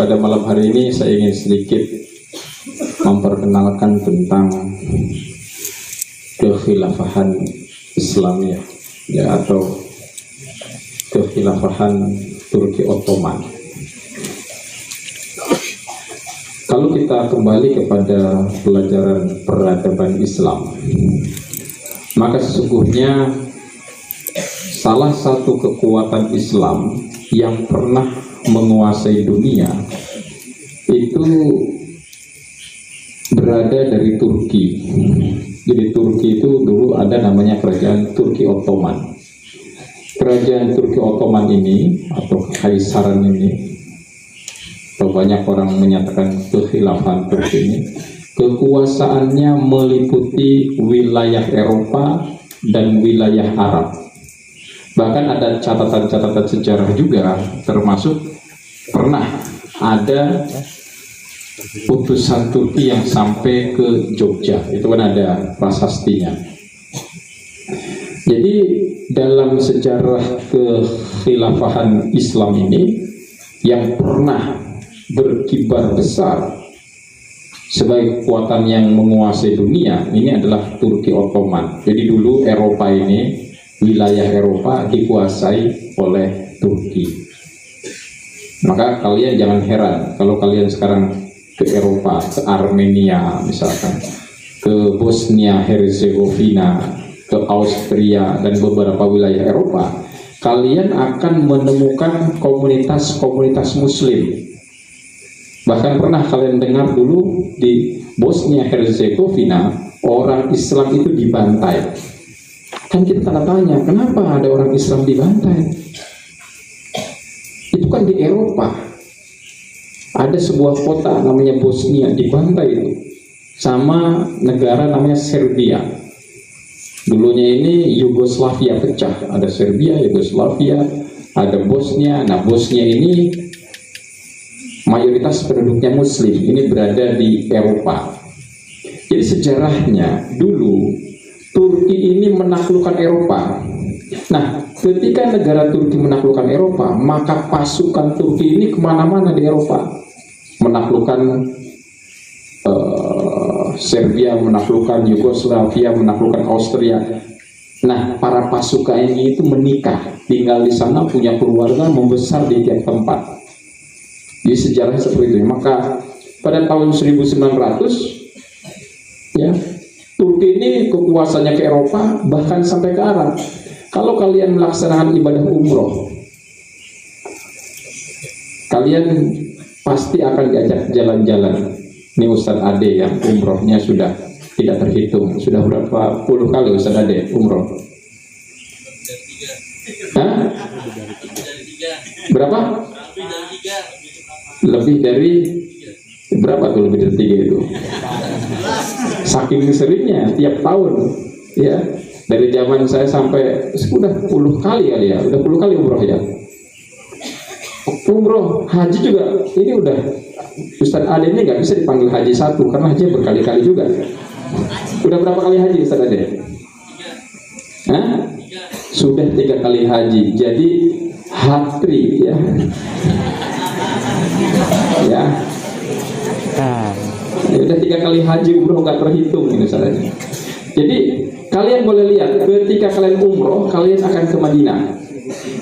pada malam hari ini saya ingin sedikit memperkenalkan tentang kekhilafahan Islamiyah, ya, atau kekhilafahan Turki Ottoman. Kalau kita kembali kepada pelajaran peradaban Islam, maka sesungguhnya salah satu kekuatan Islam yang pernah menguasai dunia itu berada dari Turki. Jadi Turki itu dulu ada namanya kerajaan Turki Ottoman. Kerajaan Turki Ottoman ini atau kekaisaran ini, atau banyak orang menyatakan kekhilafan Turki ini, kekuasaannya meliputi wilayah Eropa dan wilayah Arab. Bahkan ada catatan-catatan sejarah juga, termasuk pernah ada utusan Turki yang sampai ke Jogja, itu kan ada prasastinya. Jadi dalam sejarah kekhilafahan Islam ini yang pernah berkibar besar sebagai kekuatan yang menguasai dunia, ini adalah Turki Ottoman. Jadi dulu Eropa ini, wilayah Eropa dikuasai oleh Turki. Maka kalian jangan heran kalau kalian sekarang ke Eropa, ke Armenia misalkan, ke Bosnia Herzegovina, ke Austria dan beberapa wilayah Eropa, kalian akan menemukan komunitas-komunitas Muslim. Bahkan pernah kalian dengar dulu di Bosnia Herzegovina orang Islam itu dibantai. Kan kita tanya, kenapa ada orang Islam dibantai? Itu kan di Eropa. Ada sebuah kota namanya Bosnia dibantai itu sama negara namanya Serbia. Dulunya ini Yugoslavia pecah, ada Serbia, Yugoslavia, ada Bosnia. Nah, Bosnia ini mayoritas penduduknya Muslim, ini berada di Eropa. Jadi sejarahnya dulu Turki ini menaklukkan Eropa. Nah, ketika negara Turki menaklukkan Eropa, maka pasukan Turki ini kemana-mana di Eropa, menaklukkan Serbia, menaklukkan Yugoslavia, menaklukkan Austria. Nah, para pasukan ini itu menikah, tinggal di sana, punya keluarga, membesar di tiap tempat. Di sejarah seperti itu. Maka pada tahun 1900, ya, Turki ini kekuasaannya ke Eropa, bahkan sampai ke Arab. Kalau kalian melaksanakan ibadah umroh, kalian pasti akan diajak jalan-jalan. Ini Ustadz Ade yang umrohnya sudah tidak terhitung. Sudah berapa puluh kali Ustadz Ade umroh? Hah? Berapa? Lebih dari berapa tuh, lebih dari 3 itu? Saking seringnya tiap tahun, ya. Dari zaman saya sampai sudah 10 kali ya, udah 10 kali umroh ya. Umroh, haji juga, ini udah Ustadz Ade ini nggak bisa dipanggil haji satu, karena haji berkali-kali juga. Udah berapa kali haji Ustadz Ade? Hah? Sudah 3 kali haji, jadi hatri ya. Ya. Udah 3 kali haji umroh nggak terhitung ini saudara. Jadi kalian boleh lihat ketika kalian umroh, kalian akan ke Madinah.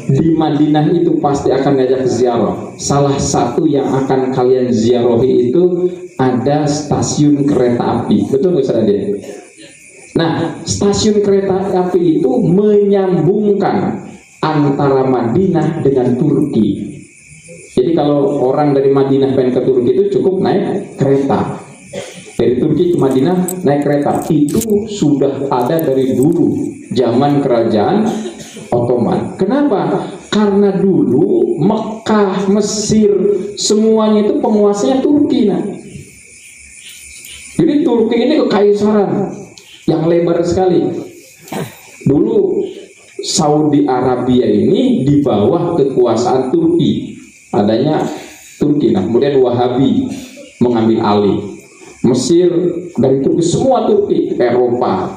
Di Madinah itu pasti akan diajak ziarah. Salah satu yang akan kalian ziarahi itu ada stasiun kereta api. Betul nggak saudara? Nah, stasiun kereta api itu menyambungkan antara Madinah dengan Turki. Jadi kalau orang dari Madinah pengen ke Turki itu cukup naik kereta. Dari Turki ke Madinah naik kereta. Itu sudah ada dari dulu, zaman kerajaan Ottoman. Kenapa? Karena dulu Mekah, Mesir, semuanya itu penguasanya Turki. Nah, jadi Turki ini kekaisaran yang lebar sekali. Dulu Saudi Arabia ini di bawah kekuasaan Turki, adanya Turki. Nah, kemudian Wahabi mengambil alih. Mesir dari Turki, semua Turki, Eropa,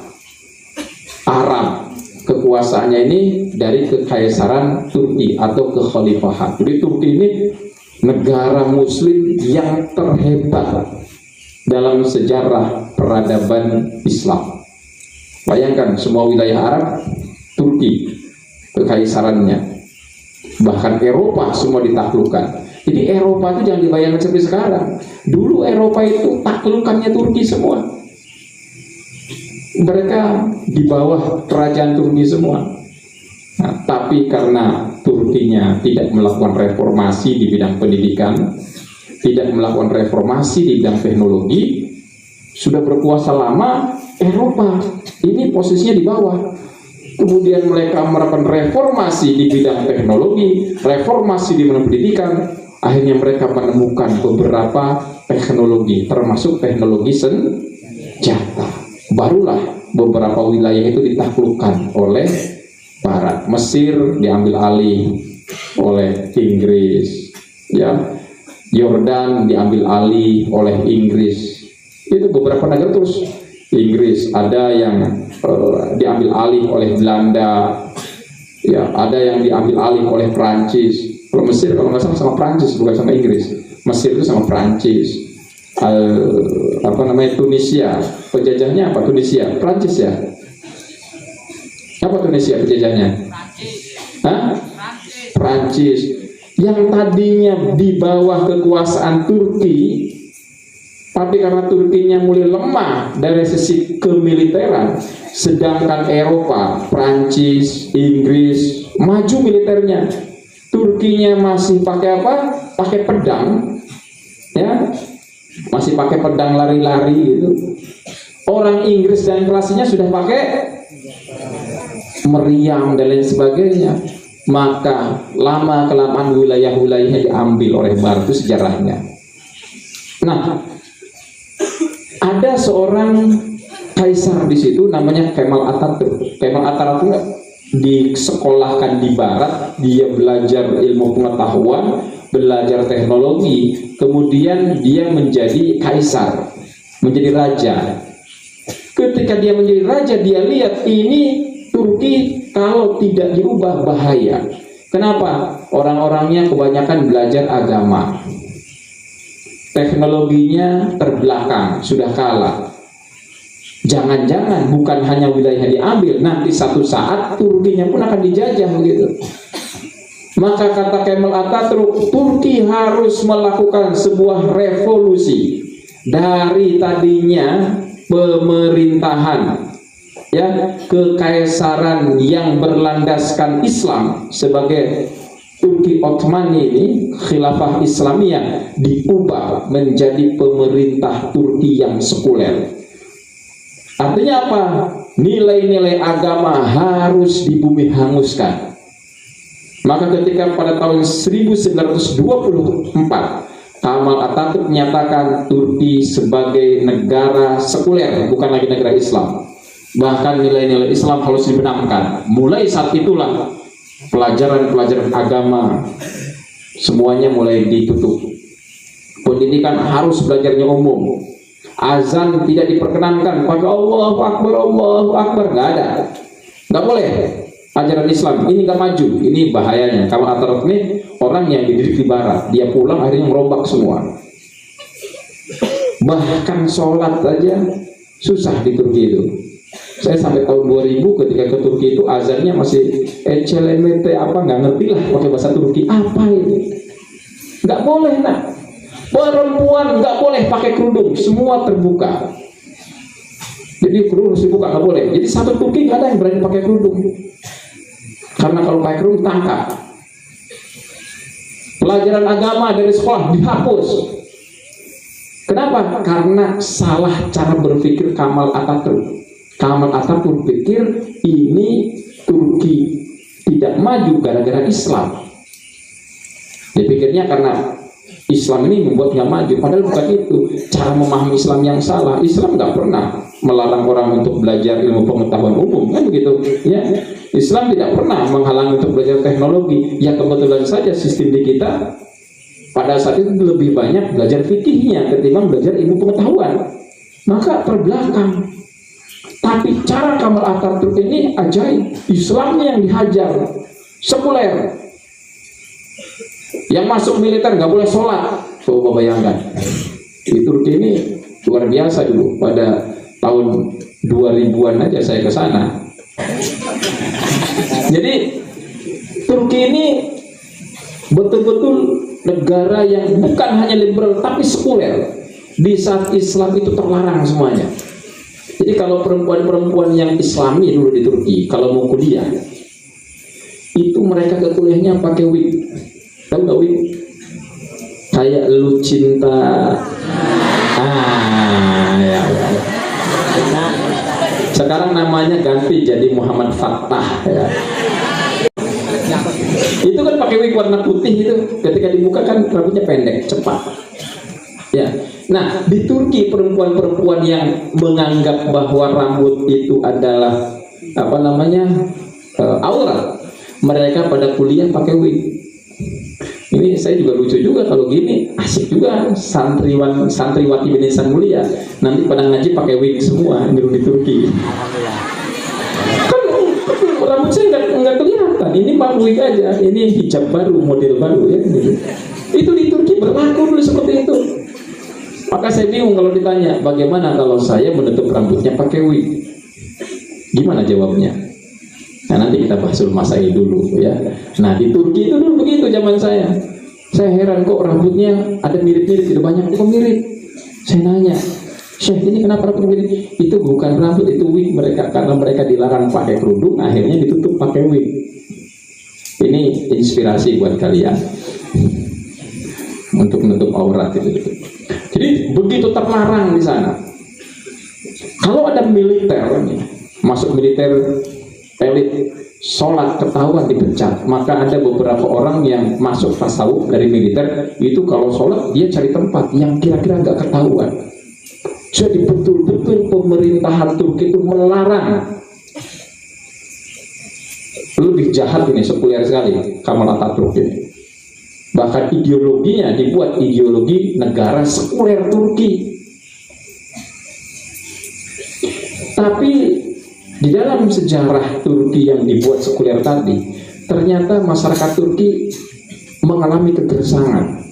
Arab, kekuasaannya ini dari kekaisaran Turki atau kekhalifahan. Jadi Turki ini negara muslim yang terhebat dalam sejarah peradaban Islam. Bayangkan semua wilayah Arab, Turki kekaisarannya, bahkan Eropa semua ditaklukkan. Jadi Eropa itu jangan dibayangkan seperti sekarang. Dulu Eropa itu taklukannya Turki semua. Mereka di bawah kerajaan Turki semua. Nah, tapi karena Turkinya tidak melakukan reformasi di bidang pendidikan, tidak melakukan reformasi di bidang teknologi, sudah berkuasa lama, Eropa ini posisinya di bawah. Kemudian mereka melakukan reformasi di bidang teknologi, reformasi di bidang pendidikan. Akhirnya mereka menemukan beberapa teknologi, termasuk teknologi senjata. Barulah beberapa wilayah itu ditaklukkan oleh Barat. Mesir diambil alih oleh Inggris, ya. Yordan diambil alih oleh Inggris. Itu beberapa negara terus. Inggris ada yang diambil alih oleh Belanda, ya, ada yang diambil alih oleh Prancis. Kalau Mesir kalau nggak salah sama Prancis, bukan sama Inggris. Mesir itu sama Prancis. Tunisia, penjajahnya apa? Tunisia, Prancis ya. Apa Tunisia penjajahnya? Hah? Prancis. Yang tadinya di bawah kekuasaan Turki, tapi karena Turkinya mulai lemah dari sisi kemiliteran, sedangkan Eropa, Prancis, Inggris maju militernya, Turkinya masih pakai apa? Pakai pedang, ya, masih pakai pedang lari-lari gitu. Orang Inggris dan Prancisnya sudah pakai meriam dan lain sebagainya. Maka lama kelamaan wilayah-wilayahnya diambil oleh Barat, itu sejarahnya. Nah, ada seorang kaisar di situ namanya Kemal Atatürk. Kemal Atatürk disekolahkan di Barat, dia belajar ilmu pengetahuan, belajar teknologi, kemudian dia menjadi kaisar, menjadi raja. Ketika dia menjadi raja, dia lihat ini Turki kalau tidak diubah bahaya. Kenapa? Orang-orangnya kebanyakan belajar agama, teknologinya terbelakang, sudah kalah. Jangan-jangan bukan hanya wilayahnya diambil, nanti satu saat Turkinya pun akan dijajah begitu. Maka kata Kemal Atatürk, Turki harus melakukan sebuah revolusi dari tadinya pemerintahan, ya, kekaisaran yang berlandaskan Islam sebagai Turki Ottomani ini, khilafah Islamiyah, diubah menjadi pemerintah Turki yang sekuler. Artinya apa? Nilai-nilai agama harus di bumi hanguskan. Maka ketika pada tahun 1924 Kemal Atatürk menyatakan Turki sebagai negara sekuler, bukan lagi negara Islam. Bahkan nilai-nilai Islam harus dibenamkan. Mulai saat itulah pelajaran-pelajaran agama semuanya mulai ditutup. Pendidikan harus belajarnya umum. Azan tidak diperkenankan, pakai Allahu Akbar, nggak ada, nggak boleh. Ajaran Islam ini nggak maju, ini bahayanya. Kemal Atatürk ini orang yang dididik di Barat, dia pulang akhirnya merombak semua. Bahkan sholat aja susah di Turki itu. Saya sampai tahun 2000 ketika ke Turki itu azannya masih ecelemete apa, nggak ngerti lah pakai bahasa Turki apa ini. Nggak boleh, nak. Perempuan nggak boleh pakai kerudung, semua terbuka. Jadi kerudung harus dibuka, nggak boleh. Jadi satu Turki nggak ada yang berani pakai kerudung, karena kalau pakai kerudung tangkap. Pelajaran agama dari sekolah dihapus. Kenapa? Karena salah cara berpikir Kemal Atatürk. Kemal Atatürk berpikir ini Turki tidak maju gara-gara Islam. Dia pikirnya karena Islam ini membuat nggak maju, padahal bukan itu. Cara memahami Islam yang salah. Islam nggak pernah melarang orang untuk belajar ilmu pengetahuan umum, kan begitu? Ya, Islam tidak pernah menghalangi untuk belajar teknologi. Ya kebetulan saja sistem di kita pada saat itu lebih banyak belajar fikihnya ketimbang belajar ilmu pengetahuan. Maka terbelakang. Tapi cara Kemal Atatürk ini ajaib. Islamnya yang dihajar, sekuler. Yang masuk militer nggak boleh sholat. Coba bayangkan. Di Turki ini luar biasa dulu. Pada tahun 2000-an aja saya ke sana. Jadi Turki ini betul-betul negara yang bukan hanya liberal tapi sekuler. Di saat Islam itu terlarang semuanya. Jadi kalau perempuan-perempuan yang Islami dulu di Turki, kalau mau kuliah, itu mereka ke kuliahnya pakai wig. Tahu nggak wig? Kayak lu cinta. Ya. Nah, sekarang namanya ganti jadi Muhammad Fattah. Ya. Itu kan pakai wig warna putih itu. Ketika dibuka kan rambutnya pendek, cepat. Ya. Nah, di Turki perempuan-perempuan yang menganggap bahwa rambut itu adalah aurat, mereka pada kuliah pakai wig. Ini saya juga lucu juga kalau gini, asik juga santriwati Indonesia mulia. Nanti pada ngaji pakai wig semua di Turki. Kan rambut saya nggak kelihatan. Ini pak wig aja. Ini hijab baru, model baru ya. Gitu. Itu di Turki berlaku dulu seperti itu. Maka saya bingung kalau ditanya, bagaimana kalau saya menutup rambutnya pakai wig? Gimana jawabnya? Nah, nanti kita bahas masalah dulu ya. Nah, di Turki itu dulu begitu zaman saya. Saya heran kok rambutnya ada mirip-mirip, tidak banyak kok mirip. Saya nanya, Syekh ini kenapa rambut mirip? Itu bukan rambut, itu wig mereka, karena mereka dilarang pakai kerudung, akhirnya ditutup pakai wig. Ini inspirasi buat kalian untuk menutup aurat itu. Jadi begitu terlarang di sana. Kalau ada militer, masuk militer elit, sholat ketahuan dipecat. Maka ada beberapa orang yang masuk tasawuf dari militer itu kalau sholat dia cari tempat yang kira-kira nggak ketahuan. Jadi betul-betul pemerintahan Turki itu melarang. Lebih jahat ini, sekuler sekali Kemal Atatürk ini. Bahkan ideologinya dibuat ideologi negara sekuler Turki. Tapi di dalam sejarah Turki yang dibuat sekuler tadi, ternyata masyarakat Turki mengalami kegersangan.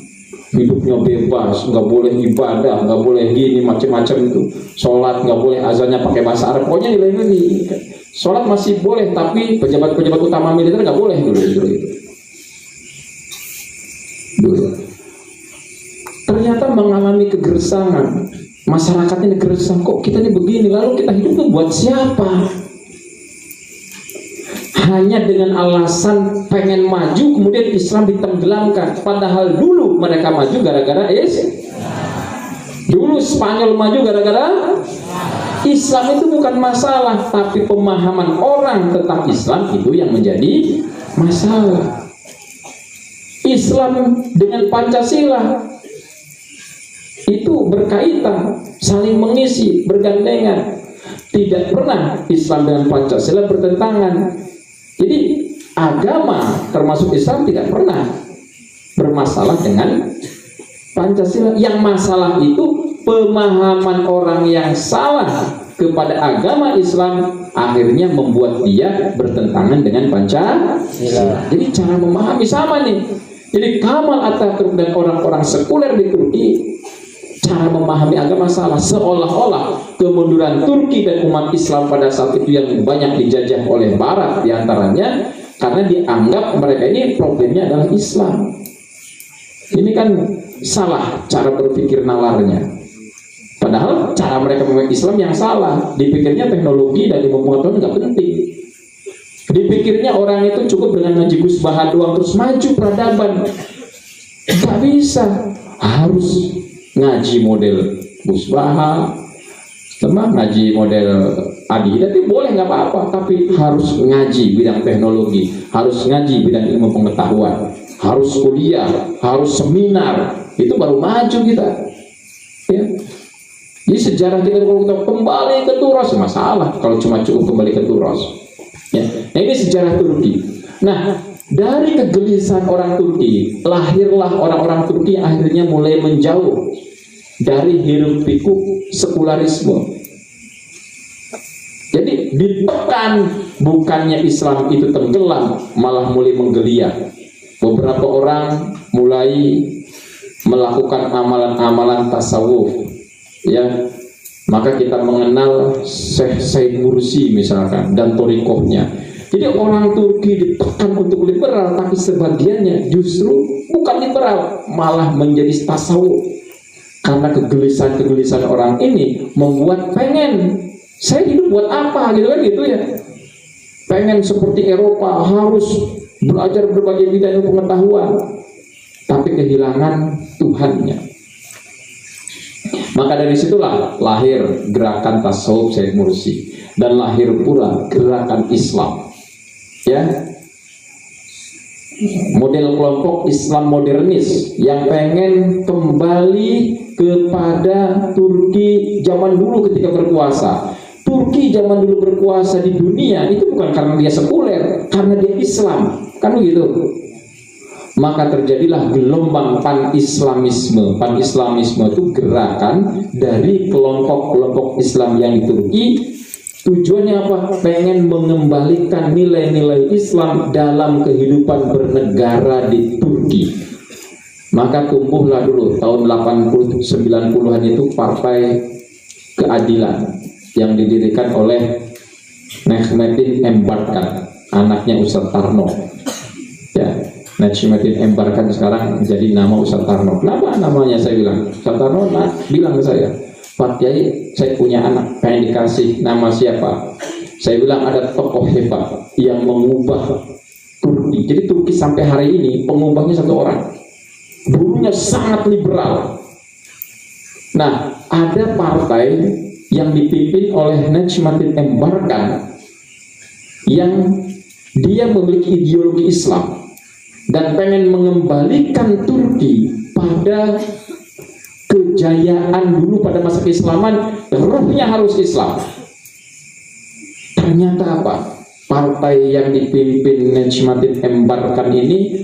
Hidupnya bebas, nggak boleh ibadah, nggak boleh gini macam-macam itu. Sholat nggak boleh, azannya pakai bahasa Arab. Pokoknya nilai-nilai. Sholat masih boleh, tapi pejabat-pejabat utama militer nggak boleh dulu itu. Ternyata mengalami kegersangan. Masyarakat ini gersang, kok kita ini begini, lalu kita hidup itu buat siapa? Hanya dengan alasan pengen maju, kemudian Islam ditenggelamkan. Padahal dulu mereka maju gara-gara dulu Spanyol maju gara-gara Islam. Itu bukan masalah, tapi pemahaman orang tentang Islam itu yang menjadi masalah. Islam dengan Pancasila itu berkaitan, saling mengisi, bergandengan. Tidak pernah Islam dengan Pancasila bertentangan. Jadi agama termasuk Islam tidak pernah bermasalah dengan Pancasila. Yang masalah itu pemahaman orang yang salah kepada agama Islam akhirnya membuat dia bertentangan dengan Pancasila. Jadi cara memahami sama nih. Jadi Kemal Atatürk dan orang-orang sekuler di Turki cara memahami agama salah, seolah-olah kemunduran Turki dan umat Islam pada saat itu yang banyak dijajah oleh Barat diantaranya karena dianggap mereka ini problemnya adalah Islam. Ini kan salah cara berpikir nalarnya. Padahal cara mereka memahami Islam yang salah. Dipikirnya teknologi dan ilmu pengetahuan nggak penting. Dipikirnya orang itu cukup dengan ngaji Gus Baha doang terus maju peradaban. Nggak bisa, harus ngaji model Gus Baha, ngaji model Adi. Tapi boleh nggak apa-apa, tapi harus ngaji bidang teknologi, harus ngaji bidang ilmu pengetahuan, harus kuliah, harus seminar. Itu baru maju kita. Ya. Jadi sejarah kita kalau kita kembali ke Turos masalah kalau cuma cukup kembali ke Turos. Ya. Nah, ini sejarah Turki. Nah, dari kegelisahan orang Turki lahirlah orang-orang Turki yang akhirnya mulai menjauh dari hiruk pikuk sekularisme. Jadi ditekan, bukannya Islam itu tenggelam, malah mulai menggeliat. beberapa orang mulai melakukan amalan-amalan tasawuf, ya. Maka kita mengenal Syekh Said Nursi misalkan dan torikohnya. Jadi orang Turki ditekan untuk liberal, tapi sebagiannya justru bukan liberal, malah menjadi tasawuf. Karena kegelisahan orang ini membuat pengen, saya hidup buat apa gitu kan, gitu ya. Pengen seperti Eropa, harus belajar berbagai bidang pengetahuan, tapi kehilangan Tuhannya. Maka dari situlah lahir gerakan tasawuf Said Nursi, dan lahir pula gerakan Islam, ya, model kelompok Islam modernis yang pengen kembali kepada Turki zaman dulu ketika berkuasa. Turki zaman dulu berkuasa di dunia itu bukan karena dia sekuler, karena dia Islam, kan begitu. Maka terjadilah gelombang pan-islamisme. Pan-islamisme itu gerakan dari kelompok-kelompok Islam yang di Turki. Tujuannya apa? Pengen mengembalikan nilai-nilai Islam dalam kehidupan bernegara di Turki. Maka tumbuhlah dulu tahun 80-90-an itu Partai Keadilan yang didirikan oleh Necmettin Embarkan, anaknya Ustadz Tarno, ya. Necmettin Embarkan sekarang jadi nama Ustadz Tarno. Kenapa namanya? Saya bilang, Ustadz Tarno bilang ke saya, Pak Kiai, saya punya anak, pengen dikasih nama siapa? Saya bilang ada tokoh hebat yang mengubah Turki. Jadi Turki sampai hari ini pengubahnya satu orang. Dulunya sangat liberal. Nah, ada partai yang dipimpin oleh Necmettin Embarkan yang dia memiliki ideologi Islam dan pengen mengembalikan Turki pada kejayaan dulu pada masa keislaman, ruhnya harus Islam. Ternyata apa? Partai yang dipimpin Necmettin Embarkan ini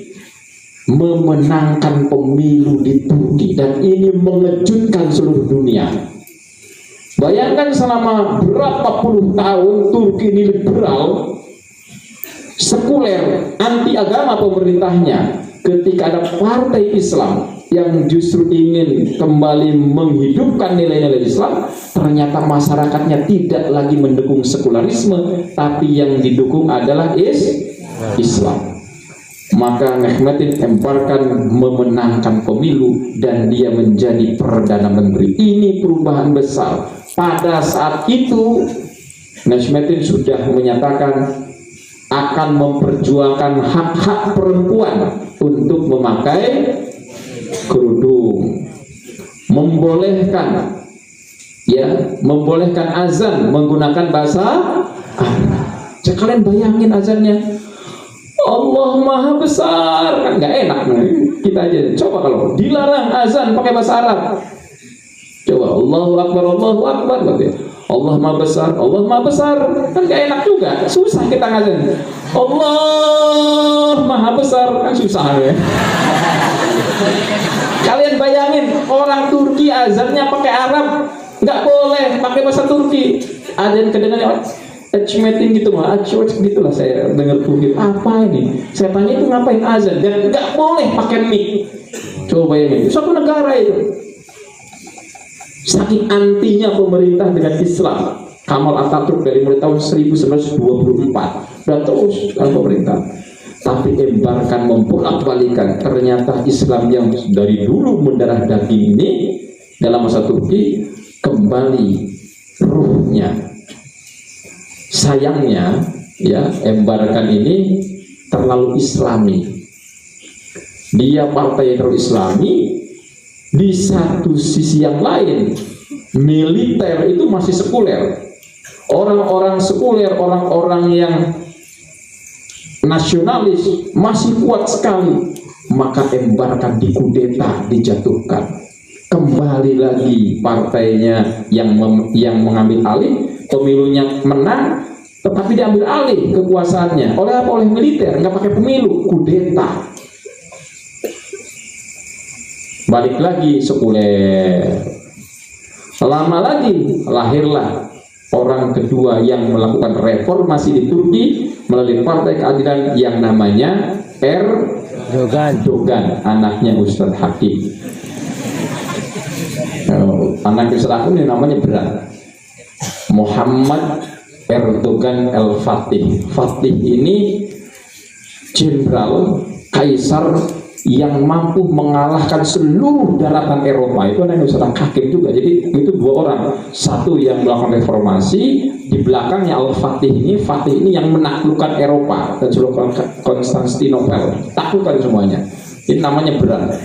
memenangkan pemilu di Turki, dan ini mengejutkan seluruh dunia. Bayangkan selama berapa puluh tahun Turki ini liberal, sekuler, anti agama pemerintahnya. Ketika ada partai Islam yang justru ingin kembali menghidupkan nilai-nilai Islam, ternyata masyarakatnya tidak lagi mendukung sekularisme, tapi yang didukung adalah Islam. Maka Necmettin Embarkan memenangkan pemilu dan dia menjadi Perdana Menteri. Ini perubahan besar. Pada saat itu Necmettin sudah menyatakan akan memperjuangkan hak-hak perempuan untuk memakai kerudung, membolehkan azan menggunakan bahasa Arab. Kalian bayangin azannya, Allah Maha Besar, kan nggak enak kita aja. Coba kalau dilarang azan pakai bahasa Arab, coba Allahu Akbar, Allahu Akbar, Allah Maha Besar, Allah Maha Besar, kan nggak enak juga, susah kita ngazan. Allah Maha Besar, kan susah ya. Kalian bayangin orang Turki azannya pakai Arab, nggak boleh pakai bahasa Turki. Azan kedengarannya Necmettin gitu mah, gitulah saya dengar Turki. Apa ini? Saya tanya itu ngapain azan dan nggak boleh pakai mic. Coba bayangin, suatu negara itu. Saking antinya pemerintah dengan Islam. Kamal Atatürk dari mulai tahun 1924 dan terus dengan pemerintah. Tapi Embarkan membolak-balikan, ternyata Islam yang dari dulu mendarah daging ini dalam masa Turki kembali ruhnya. Sayangnya ya, Embarkan ini terlalu Islami. Dia partai terlalu Islami. Di satu sisi yang lain, militer itu masih sekuler. Orang-orang sekuler, orang-orang yang nasionalis masih kuat sekali. Maka Embarkan dikudeta, dijatuhkan. Kembali lagi partainya yang mengambil alih, pemilunya menang, tetapi diambil alih kekuasaannya oleh apa? Oleh militer, nggak pakai pemilu, kudeta. Balik lagi sekuler. Lama lagi lahirlah orang kedua yang melakukan reformasi di Turki melalui Partai Keadilan yang namanya Dogan, anaknya Ustadz Hakim. Anak Ustadz Hakim ini namanya berat. Muhammad Erdogan El-Fatih. Fatih ini jenderal kaisar yang mampu mengalahkan seluruh daratan Eropa. Itu namanya Ustadz Hakim juga. Jadi itu dua orang, satu yang melakukan reformasi, di belakangnya Al-Fatih ini. Fatih ini yang menaklukkan Eropa dan seluruh Konstantinopel, taklukkan semuanya. Ini namanya berat,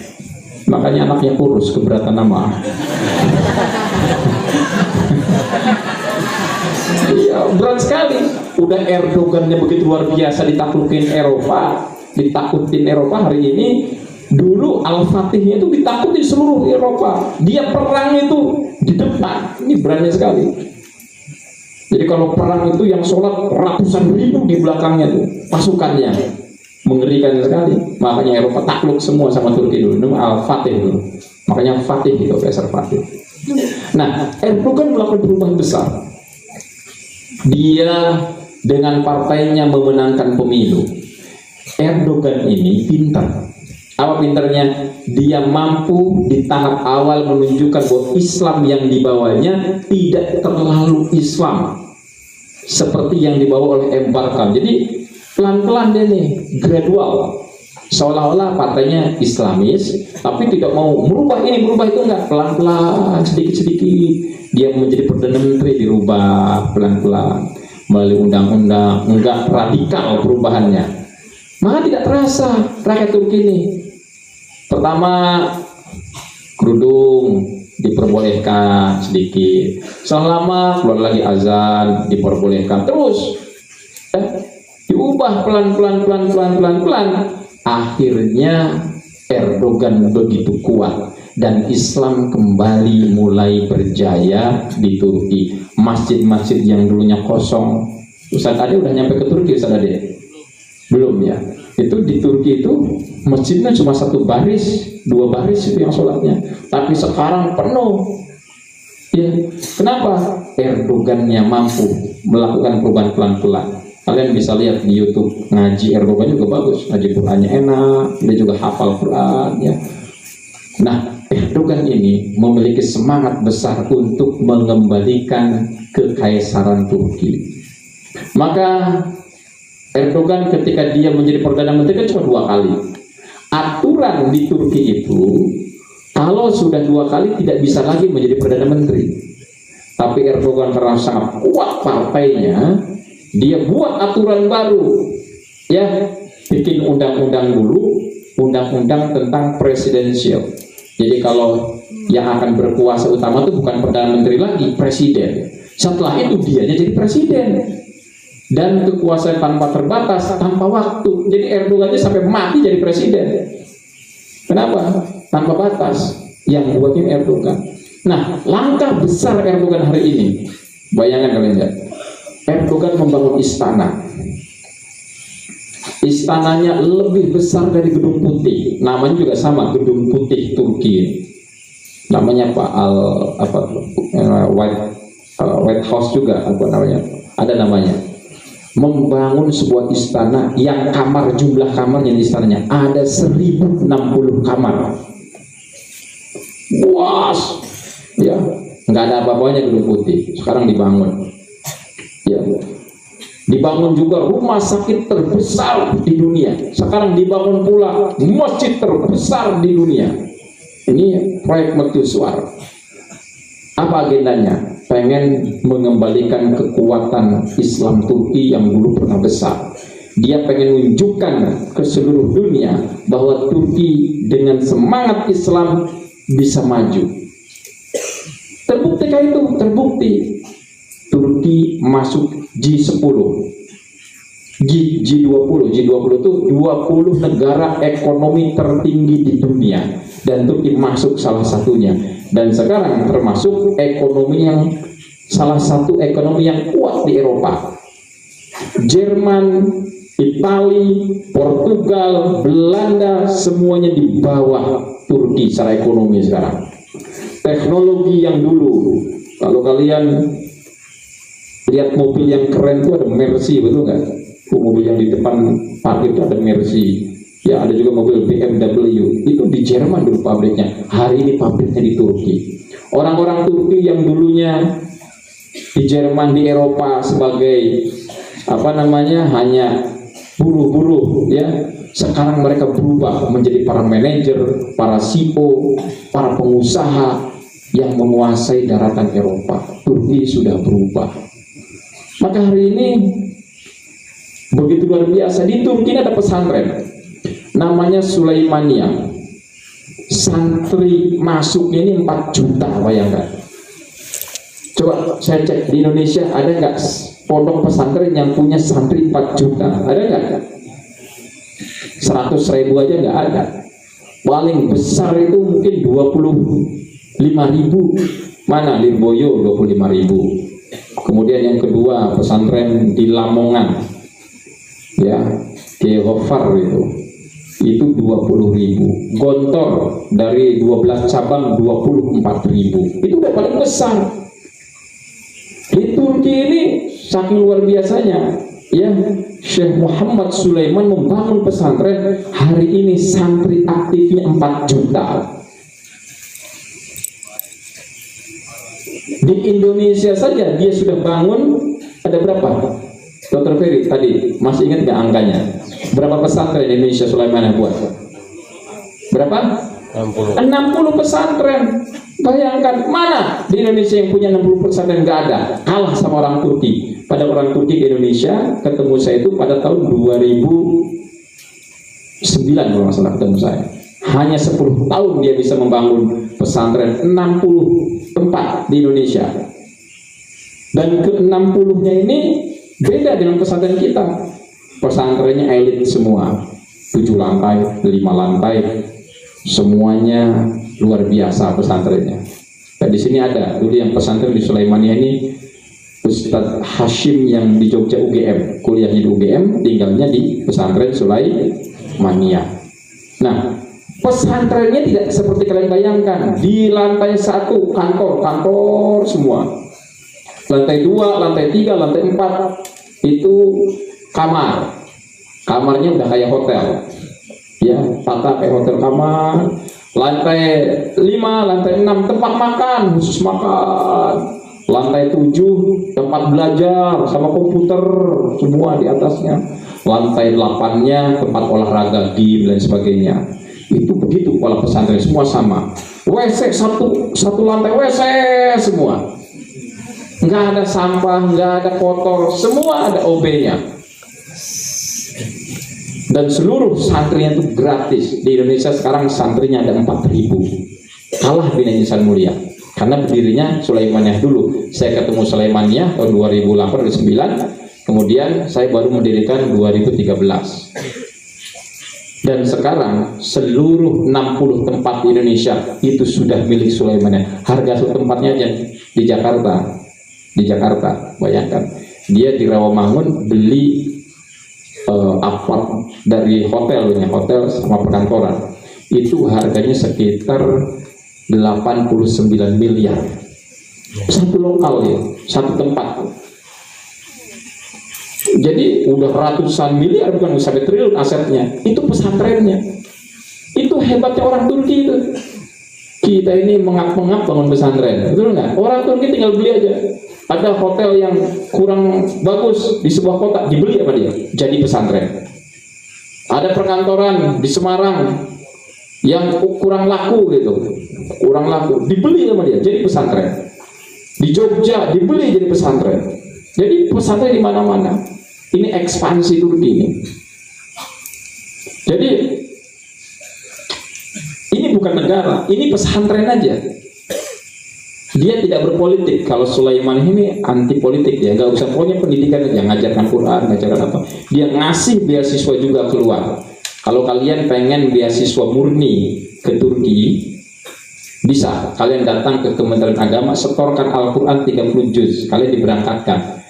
makanya anaknya kurus, keberatan nama. Iya, berat sekali. Udah Erdogannya begitu luar biasa ditaklukin Eropa, ditakutin Eropa. Hari ini, dulu Al-Fatihnya itu ditakutin seluruh Eropa. Dia perang itu di depan. Ini berani sekali. Jadi kalau perang itu yang sholat ratusan ribu di belakangnya tuh pasukannya, mengerikan sekali. Makanya Eropa takluk semua sama Turki dulu. Itu Al-Fatih dulu. Makanya Fatih itu Kaisar Fatih. Nah, Erdogan melakukan perubahan besar. Dia dengan partainya memenangkan pemilu. Erdogan ini pintar. Apa pintarnya? Dia mampu di tahap awal menunjukkan bahwa Islam yang dibawanya tidak terlalu Islam seperti yang dibawa oleh Embarkam. Jadi pelan-pelan deh nih, gradual. Seolah-olah partainya Islamis, tapi tidak mau merubah ini, merubah itu, enggak. Pelan-pelan, sedikit-sedikit. Dia menjadi Perdana Menteri, dirubah pelan-pelan melalui undang-undang, enggak radikal perubahannya. Maka tidak terasa rakyat Turki ini. Pertama, kerudung diperbolehkan sedikit. Selama keluar lagi azan diperbolehkan. Terus diubah pelan-pelan. Akhirnya Erdogan begitu kuat dan Islam kembali mulai berjaya di Turki. Masjid-masjid yang dulunya kosong. Ustaz Ade udah nyampe ke Turki, Ustaz Ade? Belum ya? Itu di Turki itu masjidnya cuma satu baris, dua baris itu yang sholatnya. Tapi sekarang penuh. Ya, kenapa? Erdogannya mampu melakukan perubahan pelan-pelan. Kalian bisa lihat di YouTube ngaji Erdogan juga bagus, ngaji Qurannya enak, dia juga hafal Quran ya. Nah, Erdogan ini memiliki semangat besar untuk mengembalikan kekaisaran Turki. Maka Erdogan ketika dia menjadi Perdana Menteri kan cuma 2 kali. Aturan di Turki itu kalau sudah 2 kali tidak bisa lagi menjadi Perdana Menteri. Tapi Erdogan karena sangat kuat partainya, dia buat aturan baru, ya, bikin undang-undang dulu, undang-undang tentang presidensial. Jadi kalau yang akan berkuasa utama itu bukan Perdana Menteri lagi, presiden. Setelah itu dianya jadi presiden. Dan kekuasaan tanpa terbatas, tanpa waktu. Jadi Erdogan itu sampai mati jadi presiden. Kenapa? Tanpa batas. Yang buatnya Erdogan. Nah, langkah besar Erdogan hari ini, bayangkan kalian lihat. Erdogan membangun istana. Istananya lebih besar dari Gedung Putih. Namanya juga sama, Gedung Putih Turki. Namanya apa? White House juga, apa namanya? Ada namanya. Membangun sebuah istana yang jumlah kamarnya di istananya ada 1060 kamar. Luas, ya, nggak ada apa-apanya Gedung Putih. Sekarang dibangun. Ya. Dibangun juga rumah sakit terbesar di dunia. Sekarang dibangun pula masjid terbesar di dunia. Ini proyek mercusuar. Apa agendanya? Pengen mengembalikan kekuatan Islam Turki yang dulu pernah besar. Dia pengen menunjukkan ke seluruh dunia bahwa Turki dengan semangat Islam bisa maju. Terbuktikah itu? Terbukti. Turki masuk G10, G20 itu 20 negara ekonomi tertinggi di dunia dan Turki masuk salah satunya. Dan sekarang termasuk ekonomi yang salah satu ekonomi yang kuat di Eropa. Jerman, Italia, Portugal, Belanda semuanya di bawah Turki secara ekonomi sekarang. Teknologi yang dulu, kalau kalian lihat mobil yang keren itu ada Mercy, betul nggak? Mobil yang di depan parkir itu ada Mercy. Ya, ada juga mobil BMW, itu di Jerman dulu pabriknya. Hari ini pabriknya di Turki. Orang-orang Turki yang dulunya di Jerman, di Eropa sebagai hanya buruh-buruh, ya, sekarang mereka berubah menjadi para manajer, para CEO, para pengusaha yang menguasai daratan Eropa. Turki sudah berubah. Maka hari ini begitu luar biasa. Di Turki ada pesantren namanya Sulaimania. Santri masuknya ini 4 juta, bayangkan. Coba saya cek di Indonesia, ada nggak pondok pesantren yang punya santri 4 juta? Ada nggak? 100.000 aja nggak ada. Paling besar itu mungkin 25.000. Mana? Lirboyo 25.000. Kemudian yang kedua pesantren di Lamongan, ya, Geofar itu 20.000. Gontor dari 12 cabang 24.000. Itu udah paling besar. Di Turki ini saking luar biasanya, ya, Syekh Muhammad Sulaiman membangun pesantren. Hari ini santri aktifnya 4 juta. Di Indonesia saja dia sudah bangun ada berapa? Dr. Ferry tadi masih ingat nggak angkanya? Berapa pesantren di Indonesia Sulaiman yang buat? Berapa? 60 pesantren. Bayangkan, mana di Indonesia yang punya 60 pesantren? Nggak ada. Kalah sama orang Turki. Pada orang Turki di Indonesia, ketemu saya itu pada tahun 2009 kalau nggak salah ketemu saya. Hanya 10 tahun dia bisa membangun pesantren 60 tempat di Indonesia. Dan ke-60-nya ini beda dengan pesantren kita. Pesantrennya elit semua, 7 lantai, 5 lantai, semuanya luar biasa pesantrennya. Dan di sini ada dulu yang pesantren di Sulaimania ini, Ustadz Hashim yang di Jogja UGM, kuliahnya di UGM, tinggalnya di pesantren Sulaimania. Nah, pesantrennya tidak seperti kalian bayangkan. Di lantai 1 kantor semua. Lantai 2, lantai 3, lantai 4 itu kamar. Kamarnya udah kayak hotel, ya, tata kayak hotel kamar. Lantai 5, lantai 6 tempat makan, khusus makan. Lantai 7 tempat belajar sama komputer semua di atasnya. Lantai 8-nya tempat olahraga, gym dan sebagainya. Itu begitu pola pesantren, semua sama. WC satu lantai WC semua. Nggak ada sampah, nggak ada kotor, semua ada OB-nya. Dan seluruh santrinya itu gratis. Di Indonesia sekarang santrinya ada 4.000. Kalah dengan Insan Mulia. Karena berdirinya Sulaimaniyah dulu. Saya ketemu Sulaimaniyah tahun 2008-2009. Kemudian saya baru mendirikan 2013. Dan sekarang seluruh 60 tempat di Indonesia itu sudah milik Sulaimaniyah. Harga satu tempatnya aja di Jakarta, bayangkan. Dia di Rawamangun beli apart dari hotel sama perkantoran. Itu harganya sekitar 89 miliar. Satu lokal ya, satu tempat. Jadi udah ratusan miliar, bukan sampai triliun asetnya. Itu pesantrennya. Itu hebatnya orang Turki itu. Kita ini mengap-mengap bangun pesantren, betul nggak? Orang Turki tinggal beli aja. Ada hotel yang kurang bagus di sebuah kota, dibeli apa dia? Jadi pesantren. Ada perkantoran di Semarang yang kurang laku dibeli sama dia, jadi pesantren. Di Jogja dibeli jadi pesantren. Jadi pesantren di mana-mana. Ini ekspansi Turki ini. Jadi ini bukan negara, ini pesantren aja. Dia tidak berpolitik. Kalau Sulaiman ini anti politik, ya nggak usah, pokoknya pendidikan aja, ngajarkan Quran, ngajarkan apa. Dia ngasih beasiswa juga keluar. Kalau kalian pengen beasiswa murni ke Turki, bisa. Kalian datang ke Kementerian Agama, setorkan Al-Quran 30 juz, kalian diberangkatkan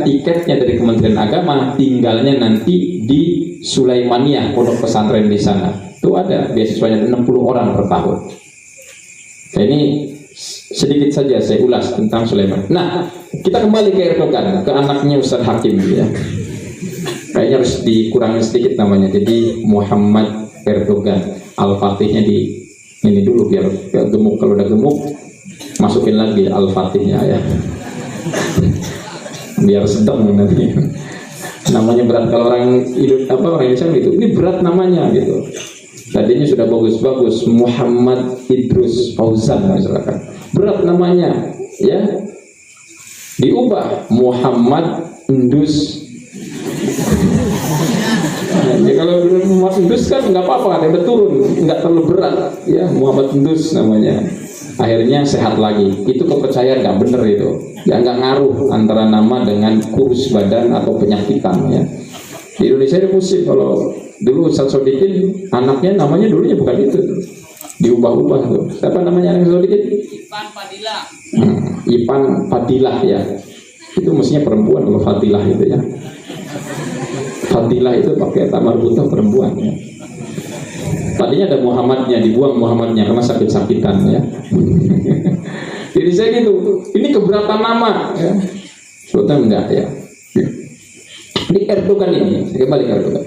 tiketnya dari Kementerian Agama, tinggalnya nanti di Sulaimaniyah, pondok pesantren di sana. Itu ada beasiswanya 60 orang per tahun. Nah, ini sedikit saja saya ulas tentang Sulaiman. Nah, kita kembali ke Erdogan, ke anaknya Ustadz Hakim ya. Nah, kayaknya harus dikurangin sedikit namanya, jadi Muhammad Erdogan. Al-Fatihnya di ini dulu biar gemuk, kalau udah gemuk masukin lagi Al-Fatihnya ya. Biar sedang nanti. Namanya berat kalau orang Indonesia gitu. Ini berat namanya gitu. Tadinya sudah bagus-bagus, Muhammad Idrus Fauzan misalkan. Berat namanya ya. Diubah Muhammad Endus. Ya, kalau Muhammad Endus kan nggak apa-apa, ada turun, nggak terlalu berat ya. Muhammad Endus namanya. Akhirnya sehat lagi. Itu kepercayaan nggak bener itu. Ya nggak ngaruh antara nama dengan kurus badan atau penyakitan ya. Di Indonesia ada musim, kalau dulu Ustaz Sodikin anaknya namanya dulunya bukan itu, diubah-ubah tuh. Siapa namanya anak Sodikin? Ipan Fadilah. Ipan Fadilah ya. Itu mestinya perempuan kalau Fadilah itu ya. Fadilah itu pakai tamar butuh perempuan ya. Tadinya ada Muhammadnya, dibuang Muhammadnya karena sakit-sakitan ya. Jadi saya gitu, ini keberatan nama ya. Sebetulnya enggak ya. Ini Erdogan ini, saya kembali ke Erdogan.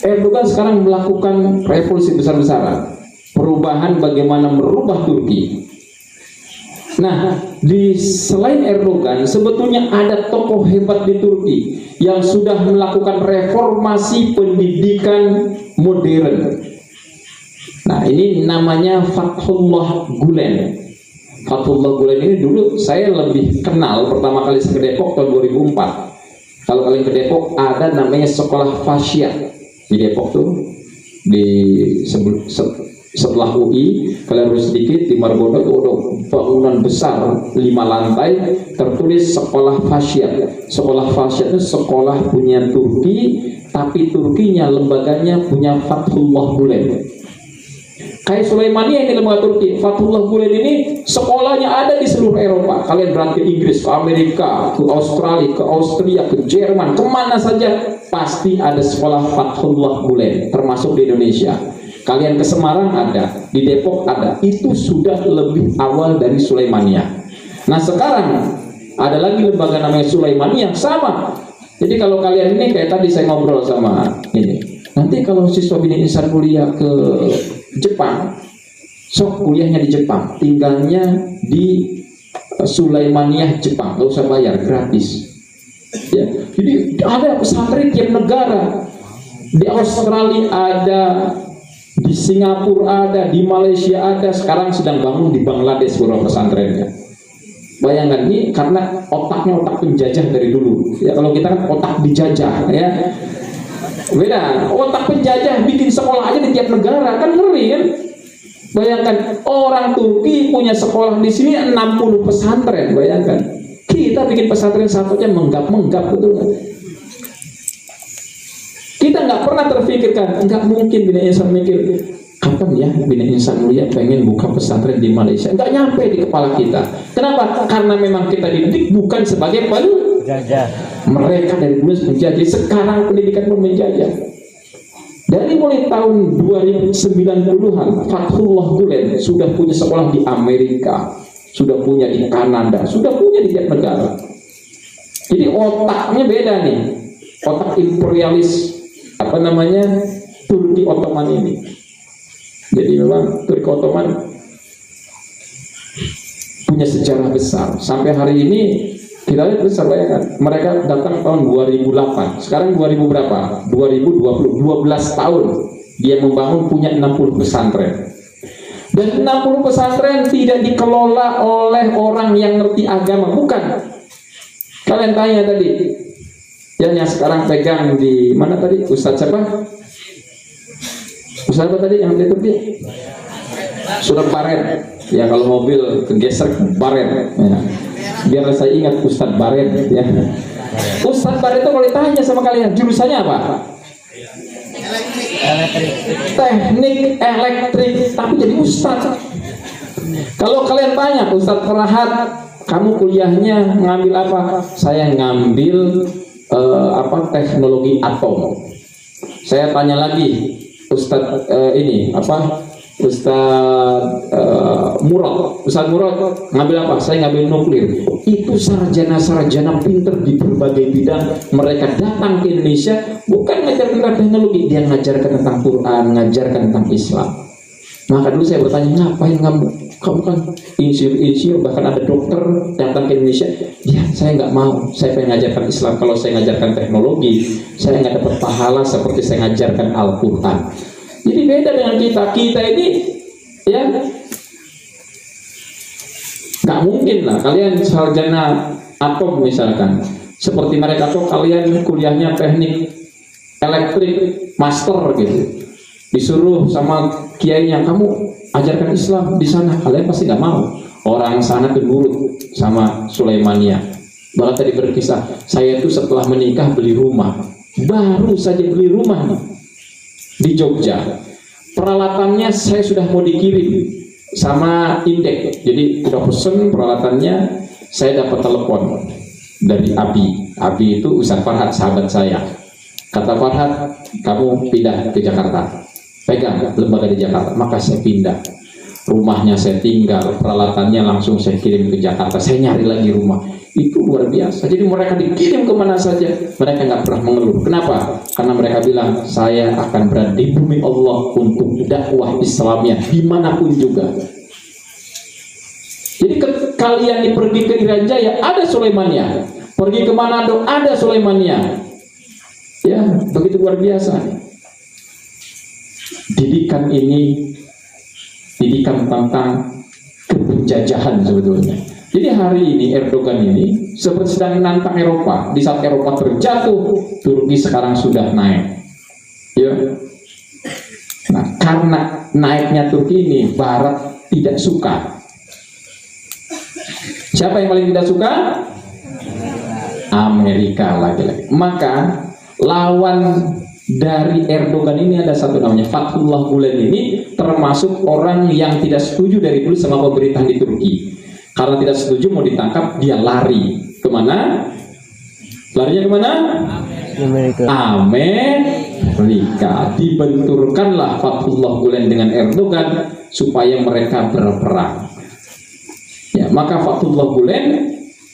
Erdogan sekarang melakukan revolusi besar-besaran, perubahan bagaimana merubah Turki. Nah, selain Erdogan, sebetulnya ada tokoh hebat di Turki yang sudah melakukan reformasi pendidikan modern. Nah, ini namanya Fathullah Gulen. Fathullah Gulen ini dulu saya lebih kenal pertama kali ke Depok tahun 2004. Kalau kalian ke Depok ada namanya sekolah Fasya di Depok tuh, setelah UI kalian harus sedikit di Margonda itu ada bangunan besar 5 lantai tertulis sekolah Fasya. Sekolah Fasya itu sekolah punya Turki, tapi Turkinya lembaganya punya Fathullah Gulen. Kayak Sulaimania ini lembaga Turki. Fathullah Gulen ini sekolahnya ada di seluruh Eropa. Kalian berangkat ke Inggris, ke Amerika, ke Australia, ke Austria, ke Jerman, kemana saja pasti ada sekolah Fathullah Gulen, termasuk di Indonesia. Kalian ke Semarang ada, di Depok ada. Itu sudah lebih awal dari Sulaimania. Nah sekarang ada lagi lembaga namanya Sulaimania, sama. Jadi kalau kalian ini kayak tadi saya ngobrol sama ini, nanti kalau siswa Bina Insan kuliah ke Jepang, sok kuliahnya di Jepang, tinggalnya di Sulaimaniah Jepang, gak usah bayar, gratis ya. Jadi ada pesantren tiap negara, di Australia ada, di Singapura ada, di Malaysia ada, sekarang sedang bangun di Bangladesh beberapa pesantrennya. Bayangkan, ini karena otaknya otak penjajah dari dulu ya. Kalau kita kan otak dijajah ya, beda. Otak penjajah bikin sekolah aja di tiap negara, kan ngeri kan. Bayangkan orang Turki punya sekolah di sini 60 pesantren. Bayangkan kita bikin pesantren satunya menggap-menggap, betul kan? Kita nggak pernah terfikirkan, nggak mungkin Bina Insan mikir kapan ya Bina Insan Mulia pengen buka pesantren di Malaysia. Nggak nyampe di kepala kita. Kenapa? Karena memang kita dididik bukan sebagai penjajah. Mereka dari dulu menjajah, sekarang pendidikan pun menjajah. Dari mulai tahun 2090-an, Fathullah Gulen sudah punya sekolah di Amerika, sudah punya di Kanada, sudah punya di tiap negara. Jadi otaknya beda nih, otak imperialis Turki Ottoman ini. Jadi memang Turki Ottoman punya sejarah besar. Sampai hari ini kita lihat besar, bayangkan mereka datang tahun 2008, sekarang 2000 berapa? 2020, 12 tahun dia membangun, punya 60 pesantren. Dan 60 pesantren tidak dikelola oleh orang yang ngerti agama, bukan. Kalian tanya tadi yang sekarang pegang di mana tadi? Ustadz siapa? Ustadz apa tadi yang itu dia? Sudah Baret. Ya kalau mobil kegeser Baret ya. Biar saya ingat Ustadz Baret ya. Ustadz Baret itu kalau ditanya sama kalian jurusannya apa? Teknik elektrik, tapi jadi Ustadz. Kalau kalian tanya Ustadz Ferhat, kamu kuliahnya ngambil apa? Saya ngambil teknologi atom. Saya tanya lagi Ustadz Ustaz Murad ngambil apa? Saya ngambil nuklir. Itu sarjana-sarjana pinter di berbagai bidang. Mereka datang ke Indonesia bukan ngajarkan tentang teknologi, dia ngajarkan tentang Quran, ngajarkan tentang Islam. Maka dulu saya bertanya, ngapain kamu? Kamu kan insinyur, bahkan ada dokter datang ke Indonesia. Ya, saya nggak mau. Saya pengen ngajarkan Islam. Kalau saya ngajarkan teknologi, saya nggak dapat pahala seperti saya ngajarkan Al-Quran. Jadi beda dengan kita. Kita ini, ya, nggak mungkin lah. Kalian sarjana atom misalkan, seperti mereka tuh kalian kuliahnya teknik elektrik master gitu. Disuruh sama kiainya, kamu ajarkan Islam di sana, kalian pasti nggak mau. Orang sana nurut sama Sulaimania. Bahkan tadi berkisah, saya tuh setelah menikah beli rumah, baru saja beli rumah di Jogja. Peralatannya saya sudah mau dikirim sama Indek, jadi udah pesen peralatannya. Saya dapat telepon dari Abi itu Ustaz Farhad, sahabat saya. Kata Farhad, kamu pindah ke Jakarta, pegang lembaga di Jakarta. Maka saya pindah, rumahnya saya tinggal, peralatannya langsung saya kirim ke Jakarta. Saya nyari lagi rumah. Itu luar biasa. Jadi mereka dikirim kemana saja, mereka nggak pernah mengeluh. Kenapa? Karena mereka bilang, saya akan berada di bumi Allah untuk dakwah Islamiyah dimanapun juga. Jadi kalian pergi ke Irian Jaya, ada Sulaimania. Pergi ke Manado, ada Sulaimania. Ya, begitu luar biasa. Didikan ini didikan tentang kepenjajahan sebetulnya. Jadi hari ini Erdogan ini seperti sedang menantang Eropa. Di saat Eropa terjatuh, Turki sekarang sudah naik. Ya. Nah, karena naiknya Turki ini, Barat tidak suka. Siapa yang paling tidak suka? Amerika lagi-lagi. Maka lawan dari Erdogan ini ada satu namanya Fethullah Gulen. Ini termasuk orang yang tidak setuju dari dulu sama pemerintahan di Turki. Karena tidak setuju mau ditangkap, dia lari kemana? Larinya kemana? Amerika. Dibenturkanlah Fethullah Gulen dengan Erdogan supaya mereka berperang. Ya, maka Fethullah Gulen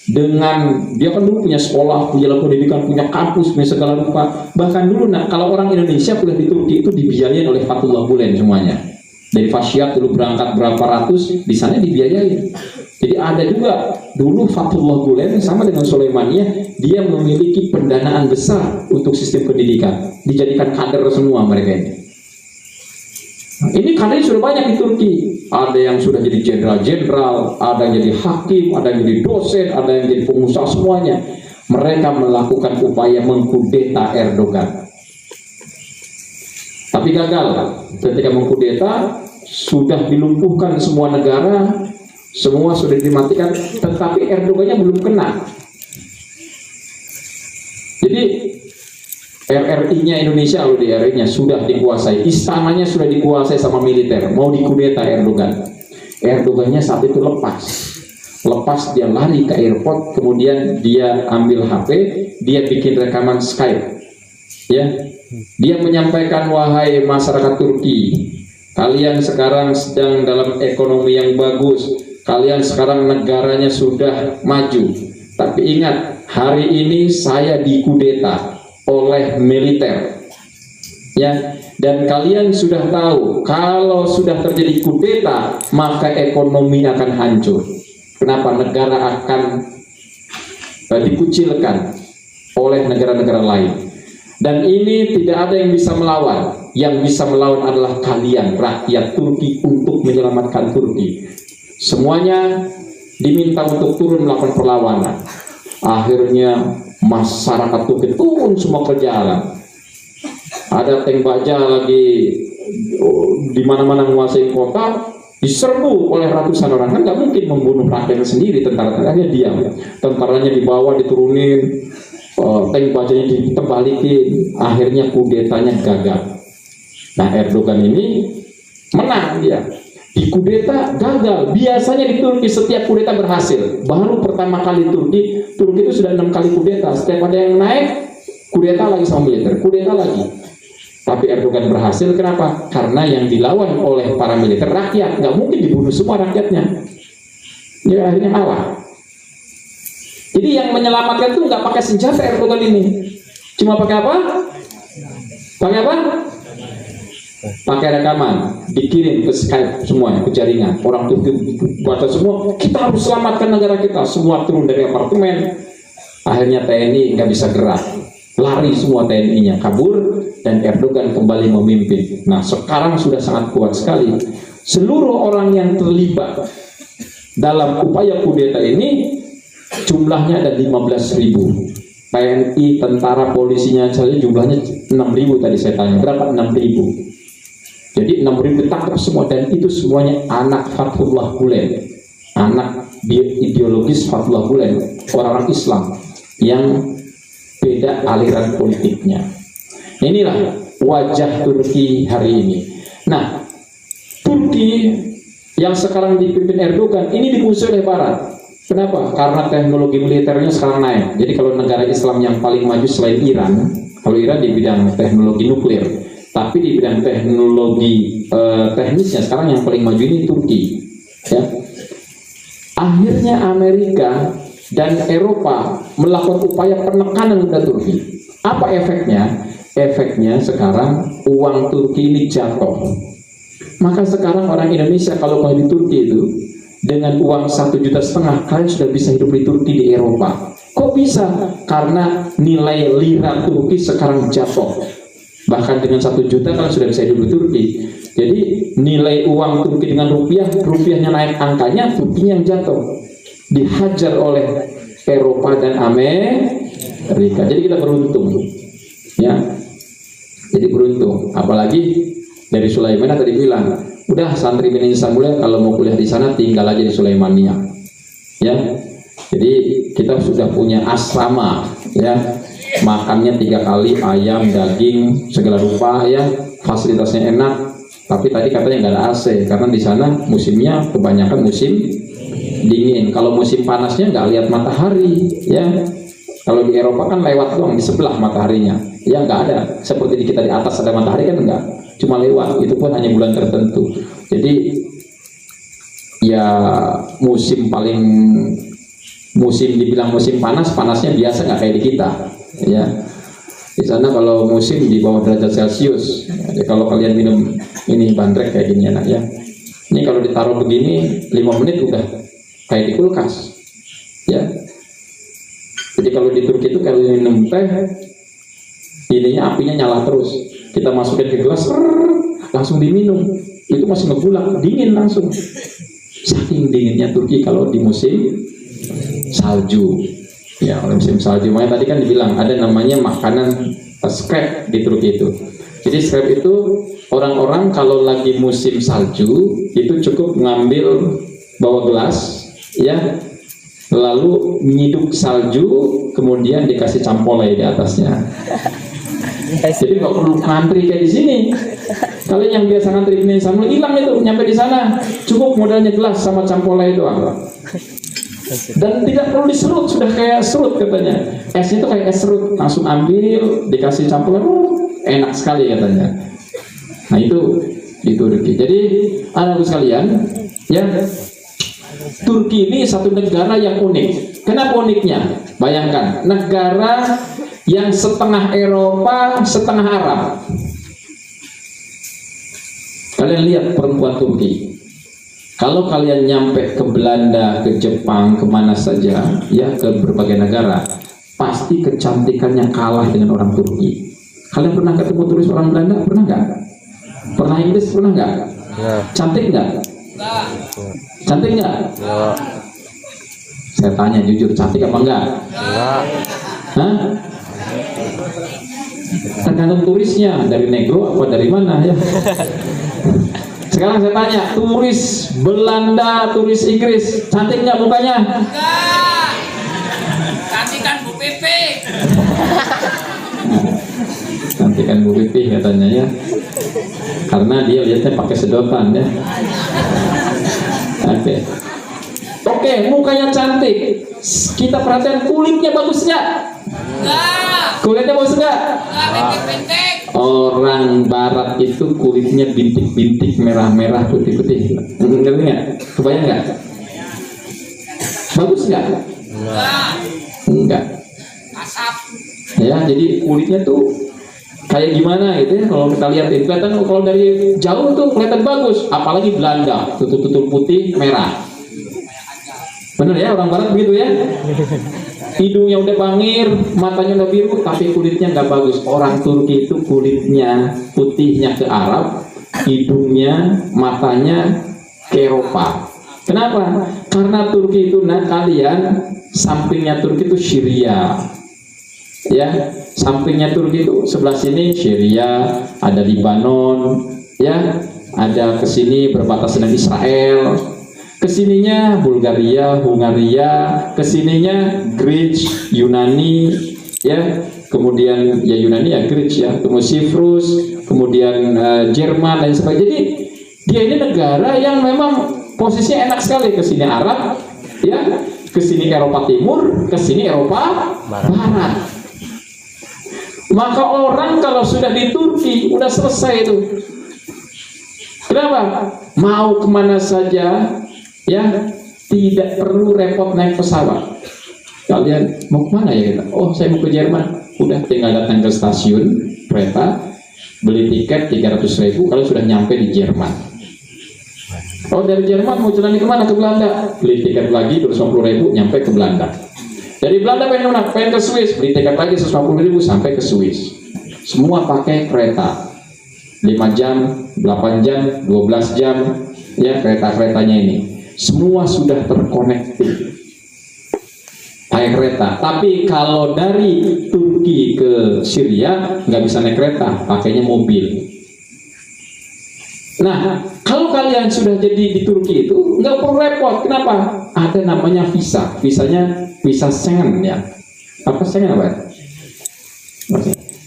dengan dia kan dulu punya sekolah, punya pendidikan, punya kampus, punya segala rupa. Bahkan dulu, kalau orang Indonesia kuliah di Turki itu dibiayain oleh Fethullah Gulen semuanya. Dari Fasyad dulu berangkat berapa ratus, di sana dibiayain. Jadi ada juga dulu Fethullah Gulen sama dengan Sulaimania, dia memiliki pendanaan besar untuk sistem pendidikan, dijadikan kader semua mereka ini. Nah, ini kadernya sudah banyak di Turki. Ada yang sudah jadi jenderal-jenderal, ada yang jadi hakim, ada yang jadi dosen, ada yang jadi pengusaha, semuanya. Mereka melakukan upaya mengkudeta Erdogan. Tapi gagal. Ketika mengkudeta, sudah dilumpuhkan semua negara, semua sudah dimatikan, tetapi Erdogannya belum kena. Jadi RRI-nya Indonesia, loh, di RRI-nya sudah dikuasai, istananya sudah dikuasai sama militer, mau dikudeta Erdogan. Erdogannya saat itu lepas dia lari ke airport, kemudian dia ambil HP, dia bikin rekaman Skype, ya, dia menyampaikan, wahai masyarakat Turki, kalian sekarang sedang dalam ekonomi yang bagus, kalian sekarang negaranya sudah maju, tapi ingat, hari ini saya dikudeta oleh militer, ya, dan kalian sudah tahu kalau sudah terjadi kudeta maka ekonomi akan hancur. Kenapa? Negara akan dikucilkan oleh negara-negara lain, dan ini tidak ada yang bisa melawan. Yang bisa melawan adalah kalian, rakyat Turki, untuk menyelamatkan Turki. Semuanya diminta untuk turun melakukan perlawanan. Akhirnya masyarakat Turki turun semua ke jalan. Ada tank baja lagi di mana-mana menguasai kota, diserbu oleh ratusan orang. Kan nggak mungkin membunuh rakyatnya sendiri, tentara-tentaranya diam. Tentaranya dibawa, diturunin, tank bajanya ditebalikin, akhirnya kudetanya gagal. Nah, Erdogan ini menang dia. Di kudeta gagal. Biasanya di Turki setiap kudeta berhasil. Baru pertama kali Turki itu sudah 6 kali kudeta. Setiap ada yang naik, kudeta lagi sama militer, kudeta lagi. Tapi Erdogan berhasil, kenapa? Karena yang dilawan oleh para militer rakyat, nggak mungkin dibunuh semua rakyatnya. Ya akhirnya kalah. Jadi yang menyelamatkan itu nggak pakai senjata Erdogan ini, cuma pakai apa? Pakai apa? Pakai rekaman, dikirim ke Skype semuanya, ke jaringan. Orang Turki baca semua, kita harus selamatkan negara kita. Semua turun dari apartemen. Akhirnya TNI nggak bisa gerak, lari semua TNI-nya, kabur, dan Erdogan kembali memimpin. Nah sekarang sudah sangat kuat sekali. Seluruh orang yang terlibat dalam upaya kudeta ini jumlahnya ada 15.000. TNI, tentara, polisinya saja jumlahnya 6.000 tadi saya tanya. Berapa? 6.000. Jadi 6.000 ditangkap semua, dan itu semuanya anak Fathullah Gulen, anak ideologis Fathullah Gulen, orang-orang Islam yang beda aliran politiknya. Inilah wajah Turki hari ini. Nah, Turki yang sekarang dipimpin Erdogan ini dimusuhi oleh Barat. Kenapa? Karena teknologi militernya sekarang naik. Jadi kalau negara Islam yang paling maju selain Iran, kalau Iran di bidang teknologi nuklir, tapi di bidang teknologi teknisnya sekarang yang paling maju ini Turki. Ya. Akhirnya Amerika dan Eropa melakukan upaya penekanan kepada Turki. Apa efeknya? Efeknya sekarang uang Turki ini jatuh. Maka sekarang orang Indonesia kalau mau di Turki itu dengan uang 1,5 juta kalian sudah bisa hidup di Turki, di Eropa. Kok bisa? Karena nilai lira Turki sekarang jatuh. Bahkan dengan 1 juta kalian sudah bisa hidup di Turki. Jadi nilai uang Turki dengan rupiah, rupiahnya naik angkanya, Turki yang jatuh. Dihajar oleh Eropa dan Amerika. Jadi kita beruntung, ya. Jadi beruntung. Apalagi dari Sulaiman tadi bilang, udah santri Bani Samuel kalau mau kuliah di sana tinggal aja di Sulaimania, ya. Jadi kita sudah punya asrama, ya. Makannya 3 kali, ayam, daging, segala rupa, ya. Fasilitasnya enak. Tapi tadi katanya nggak ada AC karena di sana musimnya kebanyakan musim dingin. Kalau musim panasnya nggak lihat matahari, ya. Kalau di Eropa kan lewat doang di sebelah mataharinya, ya nggak ada. Seperti di kita di atas ada matahari kan enggak, cuma lewat. Itu pun hanya bulan tertentu. Jadi ya musim dibilang musim panas, panasnya biasa nggak kayak di kita, ya. Di sana kalau musim di bawah derajat Celcius. Jadi kalau kalian minum ini bandrek kayak gini enak, ya. Ini kalau ditaruh begini 5 menit udah kayak di kulkas, ya. Jadi kalau di Turki itu kalau minum teh, ininya apinya nyala terus. Kita masukin ke gelas, langsung diminum. Itu masih ngegulak, dingin langsung. Saking dinginnya Turki kalau di musim salju. Ya, musim salju. Makanya tadi kan dibilang ada namanya makanan scrap di Turki itu. Jadi scrap itu orang-orang kalau lagi musim salju itu cukup ngambil bawa gelas, ya. Lalu nyiduk salju, kemudian dikasih campolai di atasnya. Jadi nggak perlu ngantri kayak di sini. Kalian yang biasa ngantri ini sama hilang itu, nyampe di sana cukup modalnya gelas sama campolai doang. Dan tidak perlu diserut, sudah kayak serut katanya. Esnya itu kayak es serut, langsung ambil, dikasih campolai, enak sekali katanya. Nah itu di Turki. Jadi anak-anak sekalian, ya. Turki ini satu negara yang unik. Kenapa uniknya? Bayangkan, negara yang setengah Eropa, setengah Arab. Kalian lihat perempuan Turki. Kalau kalian nyampe ke Belanda, ke Jepang, kemana saja, ya ke berbagai negara, pasti kecantikannya kalah dengan orang Turki. Kalian pernah ketemu turis orang Belanda? Pernah nggak? Pernah Inggris? Pernah nggak? Ya. Cantik nggak? Cantik nggak? Ya. Saya tanya jujur, cantik apa enggak? Ya. Hah? Tergantung turisnya, dari negro apa dari mana, ya. Sekarang saya tanya, turis Belanda, turis Inggris, cantik nggak mukanya? Enggak. Cantikan Bu Pipi. Cantikan Bu Pipi katanya, ya. Karena dia lihatnya pakai sedotan, ya. Oke, mukanya cantik. Kita perhatikan kulitnya bagus nggak? Enggak. Kulitnya bagus nggak? Orang barat itu kulitnya bintik-bintik merah-merah putih-putih. Ngerti nggak? Kebayang nggak? Bagus nggak? Enggak. Ya, jadi kulitnya tuh kayak gimana gitu ya, kalau kita lihat itu kelihatan, kalau dari jauh tuh kelihatan bagus, apalagi Belanda tutul-tutul putih merah. Bener ya, orang barat begitu ya. Hidungnya udah bangir, matanya udah biru, tapi kulitnya nggak bagus. Orang Turki itu kulitnya putihnya ke Arab, hidungnya, matanya ke Eropa. Kenapa? Karena Turki itu, nah kalian sampingnya Turki itu Syria, ya, sampingnya Turki itu sebelah sini Syria, ada Libanon, ya, ada kesini berbatasan dengan Israel. Kesininya Bulgaria, Hungaria, kesininya Greece, Yunani, ya, kemudian ya Yunani ya Greece ya, kemudian Siprus, kemudian Jerman dan sebagainya. Jadi dia ini negara yang memang posisinya enak sekali, kesini Arab, ya, kesini Eropa Timur, kesini Eropa Barat. Maka orang kalau sudah di Turki udah selesai itu. Kenapa? Mau kemana saja, ya, tidak perlu repot naik pesawat. Kalian mau kemana ya kita? Oh, saya mau ke Jerman. Udah tinggal datang ke stasiun kereta, beli tiket 300.000, kalau sudah nyampe di Jerman. Oh, dari Jerman mau jalan kemana? Ke Belanda. Beli tiket lagi 250.000, nyampe ke Belanda. Dari Belanda pengen kemana? Pengen ke Swiss. Beli tiket lagi 150.000 sampai ke Swiss. Semua pakai kereta. 5 jam, 8 jam, 12 jam, ya, kereta-keretanya ini. Semua sudah terkonektif pakai kereta. Tapi kalau dari Turki ke Syria nggak bisa naik kereta, pakainya mobil. Nah, kalau kalian sudah jadi di Turki itu nggak perlu repot. Kenapa? Ada namanya visa. Visanya visa Schengen ya. Apa Schengen apa?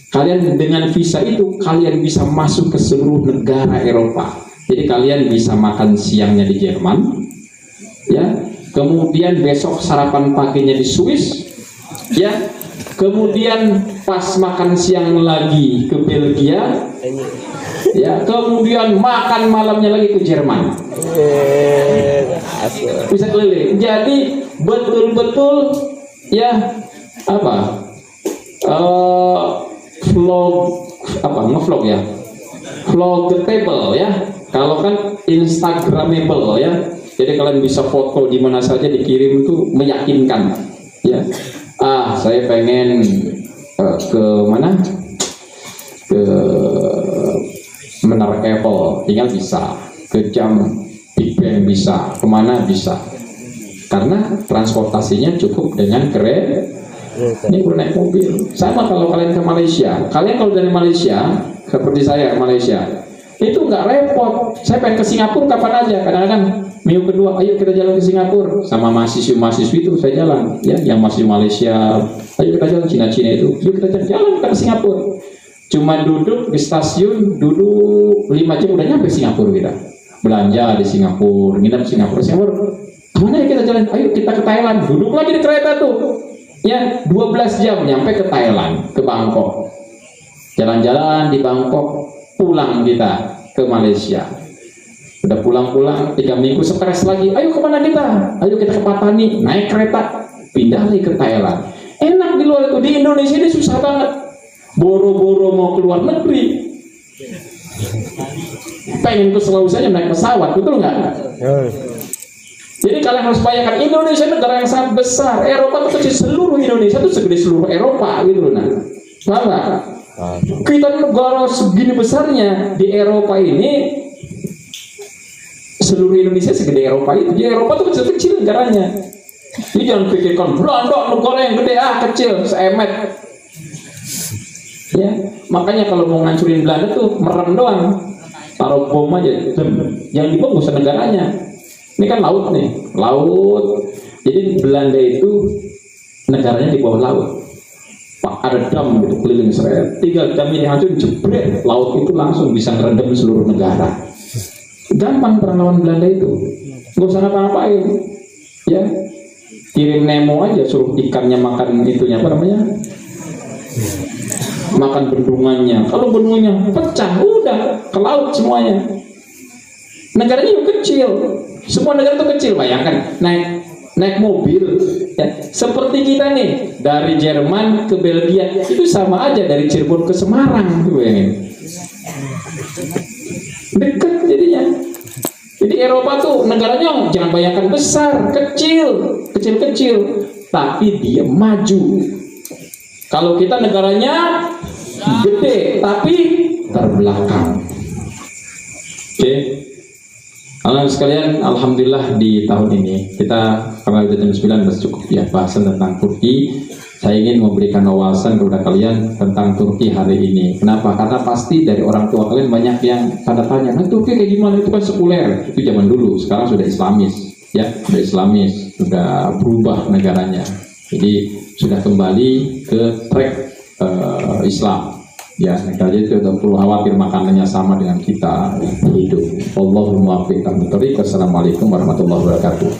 Kalian dengan visa itu kalian bisa masuk ke seluruh negara Eropa. Jadi kalian bisa makan siangnya di Jerman, ya, kemudian besok sarapan paginya di Swiss, ya, kemudian pas makan siang lagi ke Belgia, ya, kemudian makan malamnya lagi ke Jerman. Bisa keliling. Jadi betul-betul, ya, apa, ngevlog ya, vlogable ya. Kalau kan Instagramable ya. Jadi kalian bisa foto di mana saja, dikirim itu meyakinkan, ya. Saya pengen ke mana? Ke Menara Eiffel, tinggal bisa. Ke jam Big Ben bisa, kemana bisa. Karena transportasinya cukup dengan kereta. Ini perlu naik mobil. Sama kalau kalian ke Malaysia. Kalian kalau dari Malaysia, seperti saya Malaysia, itu nggak repot. Saya pengen ke Singapura kapan aja. Kadang-kadang minggu kedua, ayo kita jalan ke Singapura. Sama mahasiswa-mahasiswi itu saya jalan, ya, yang masih Malaysia. Ayo kita jalan, Cina-Cina itu. Yuk kita jalan ke Singapura. Cuma duduk di stasiun, duduk 5 jam udah nyampe Singapura kita. Belanja di Singapura, nginep Singapura. Kemana ya kita jalan? Ayo kita ke Thailand. Duduk lagi di kereta tuh. Ya, 12 jam nyampe ke Thailand, ke Bangkok. Jalan-jalan di Bangkok, pulang kita ke Malaysia. Udah pulang-pulang 3 minggu, stres lagi. Ayo kemana kita? Ayo kita ke Patani, naik kereta, pindah lagi ke Thailand. Enak di luar itu. Di Indonesia ini susah banget. Boro-boro mau keluar negeri, pengen ke Sulawesi aja naik pesawat, betul nggak? Jadi kalian harus bayangkan, Indonesia negara yang sangat besar, Eropa itu kecil, seluruh Indonesia itu segede seluruh Eropa gitu loh. Nah, paham nggak? Kita negara segini besarnya, di Eropa ini seluruh Indonesia segede Eropa itu. Di Eropa itu kecil-kecil negaranya. Jadi jangan pikirkan Belanda negara yang gede, kecil, seemet. Ya, makanya kalau mau ngancurin Belanda tuh merem doang, taruh bom aja, yang dibom bukan negaranya. Ini kan laut nih, laut. Jadi Belanda itu negaranya di bawah laut. Ada dam gitu keliling Israel. 3 dam ini hancur, jebret, laut itu langsung bisa ngerendam seluruh negara. Gampang perang lawan Belanda itu, nggak usah ngapa-ngapain, ya. Kirim Nemo aja, suruh ikannya makan itunya apa namanya, makan bendungannya. Kalau bendungannya pecah, udah ke laut semuanya. Negaranya juga kecil, semua negara itu kecil. Bayangkan naik mobil ya, seperti kita nih dari Jerman ke Belgia itu sama aja dari Cirebon ke Semarang, dekat jadinya. Jadi Eropa tuh negaranya jangan bayangkan besar, kecil, tapi dia maju. Kalau kita negaranya gede tapi terbelakang. Oke. Anak sekalian, alhamdulillah di tahun ini kita, karena udah jam 9 cukup ya bahasan tentang Turki. Saya ingin memberikan wawasan kepada kalian tentang Turki hari ini. Kenapa? Karena pasti dari orang tua kalian banyak yang tanda tanya, nah Turki kayak gimana? Itu kan sekuler. Itu zaman dulu, sekarang sudah Islamis, ya, sudah Islamis, sudah berubah negaranya. Jadi sudah kembali ke track Islam. Ya, negaranya itu tidak perlu khawatir makanannya sama dengan kita hidup. Allahumma muwaffiq. Assalamualaikum warahmatullahi wabarakatuh.